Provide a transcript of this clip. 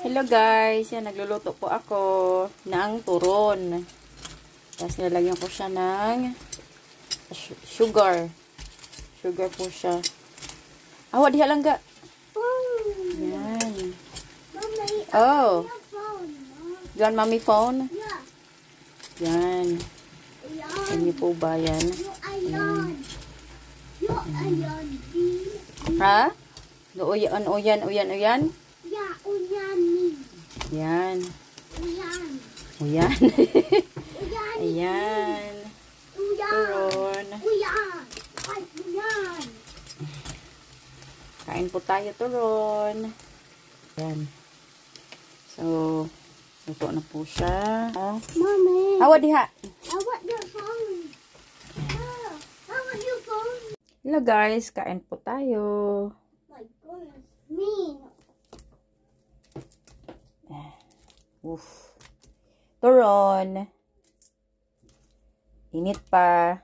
Hello guys, yan nagluluto po ako ng turon. Tapos nilalagyan ko siya ng sugar. Sugar po siya. Awa, diha lang ga. Yan. Oh. You want mommy phone? Yan. Yan po ba yan? Ha? Uyan. Uyan. Yan. Uyan. Ayan. Turon. Kain po tayo turon. Ayan. So, luto na po siya. Mommy. Hawa diha. I want your phone. I want your phone. Hello guys, kain po tayo. My goodness. Me. Turon. Init pa.